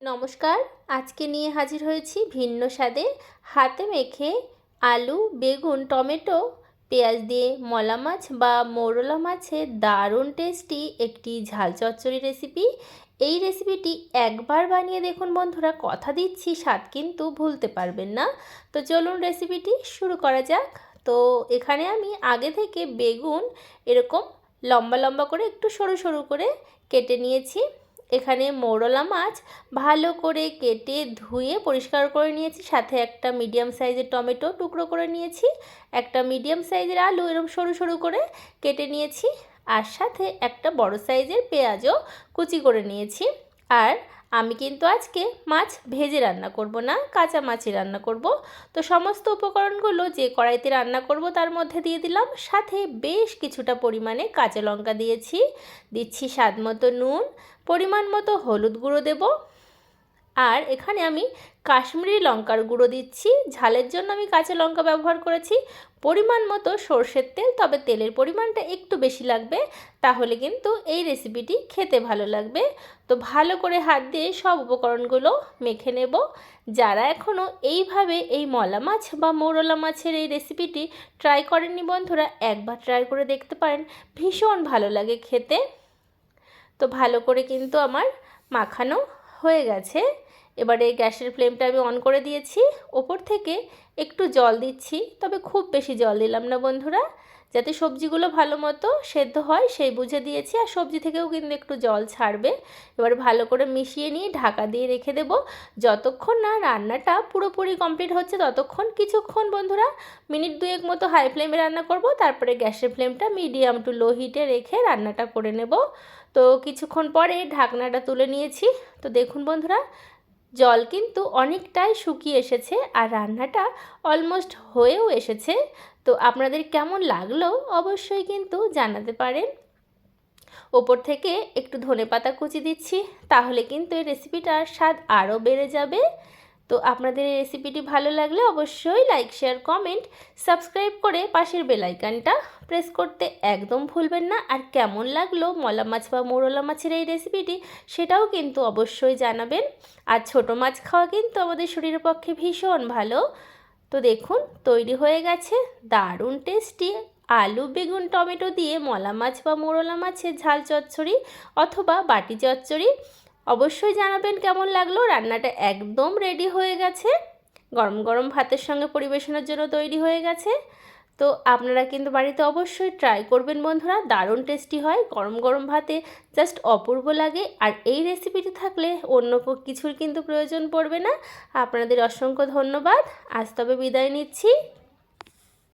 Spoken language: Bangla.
নমস্কার। আজকে নিয়ে হাজির হয়েছি ভিন্ন স্বাদে হাতে মেখে আলু, বেগুন, টমেটো, পেঁয়াজ দিয়ে মলা মাছ বা মৌরলা মাছের দারুণ টেস্টি একটি ঝাল চচ্চড়ি রেসিপি। এই রেসিপিটি একবার বানিয়ে দেখুন বন্ধুরা, কথা দিচ্ছি স্বাদ কিন্তু ভুলতে পারবেন না। তো চলুন রেসিপিটি শুরু করা যাক। তো এখানে আমি আগে থেকে বেগুন এরকম লম্বা লম্বা করে একটু সরু সরু করে কেটে নিয়েছি। এখানে মৌরলা মাছ ভালো করে কেটে ধুয়ে পরিষ্কার করে নিয়েছি, সাথে একটা মিডিয়াম সাইজের টমেটো টুকরো করে নিয়েছি, একটা মিডিয়াম সাইজের আলু এরকম সরু সরু করে কেটে নিয়েছি, আর সাথে একটা বড় সাইজের পেঁয়াজও কুচি করে নিয়েছি। আর আমি কিন্তু আজকে মাছ ভেজে রান্না করব না, কাঁচা মাছই রান্না করব। তো সমস্ত উপকরণগুলো যে কড়াইতে রান্না করব তার মধ্যে দিয়ে দিলাম, সাথে বেশ কিছুটা পরিমাণে কাঁচা লঙ্কা দিচ্ছি স্বাদ মতো নুন, পরিমাণ মতো হলুদ গুঁড়ো দেব, আর এখানে আমি কাশ্মীরি লঙ্কার গুঁড়ো দিচ্ছি। ঝালের জন্য আমি কাঁচা লঙ্কা ব্যবহার করেছি। পরিমাণ মতো সর্ষের তেল, তবে তেলের পরিমাণটা একটু বেশি লাগবে, তাহলে কিন্তু এই রেসিপিটি খেতে ভালো লাগবে। তো ভালো করে হাত দিয়ে সব উপকরণগুলো মেখে নেব। যারা এখনও এইভাবে এই মলা মাছ বা মৌরলা মাছের এই রেসিপিটি ট্রাই করেননি বন্ধুরা, একবার ট্রাই করে দেখতে পারেন, ভীষণ ভালো লাগে খেতে। তো ভালো করে কিন্তু আমার মাখানো হয়ে গেছে। এবারে গ্যাসের ফ্লেমটা আমি অন করে দিয়েছি। ওপর থেকে একটু জল দিচ্ছি, তবে খুব বেশি জল দিলাম না বন্ধুরা, যাতে সবজিগুলো ভালো মতো সেদ্ধ হয় সেই বুঝে দিয়েছি, আর সবজি থেকেও কিন্তু একটু জল ছাড়বে। এবার ভালো করে মিশিয়ে নিয়ে ঢাকা দিয়ে রেখে দেব। যতক্ষণ না রান্নাটা পুরোপুরি কমপ্লিট হচ্ছে ততক্ষণ কিছুক্ষণ বন্ধুরা মিনিট দুয়েক মতো হাই ফ্লেমে রান্না করব, তারপরে গ্যাসের ফ্লেমটা মিডিয়াম টু লো হিটে রেখে রান্নাটা করে নেব। তো কিছুক্ষণ পরে ঢাকনাটা তুলে নিয়েছি। তো দেখুন বন্ধুরা, জল কিন্তু অনেকটাই শুকিয়ে এসেছে আর রান্নাটা অলমোস্ট হয়েও এসেছে। তো আপনাদের কেমন লাগলো অবশ্যই কিন্তু জানাতে পারেন। ওপর থেকে একটু ধনেপাতা কুচি দিচ্ছি, তাহলে কিন্তু এই রেসিপিটার স্বাদ আরও বেড়ে যাবে। তো আপনাদের এই রেসিপিটি ভালো লাগলে অবশ্যই লাইক, শেয়ার, কমেন্ট, সাবস্ক্রাইব করে পাশের বেল আইকনটা প্রেস করতে একদম ভুলবেন না। আর কেমন লাগলো মলা মাছ বা মৌরলা মাছের এই রেসিপিটি সেটাও কিন্তু অবশ্যই জানাবেন। আর ছোট মাছ খাওয়া কিন্তু আমাদের শরীরের পক্ষে ভীষণ ভালো। তো দেখুন তৈরি হয়ে গেছে দারুণ টেস্টি আলু, বেগুন, টমেটো দিয়ে মলা মাছ বা মৌরলা মাছের ঝাল চচ্চড়ি অথবা বাটি চচ্চড়ি। অবশ্যই জানাবেন কেমন লাগলো। রান্নাটা একদম রেডি হয়ে গেছে, গরম গরম ভাতের সঙ্গে পরিবেশনের জন্য তৈরি হয়ে গেছে। তো আপনারা কিন্তু বাড়িতে অবশ্যই ট্রাই করবেন বন্ধুরা, দারুণ টেস্টি হয়, গরম গরম ভাতে জাস্ট অপূর্ব লাগে। আর এই রেসিপিটি থাকলে অন্য কিছুর কিন্তু প্রয়োজন পড়বে না। আপনাদের অসংখ্য ধন্যবাদ। আজ তবে বিদায় নিচ্ছি।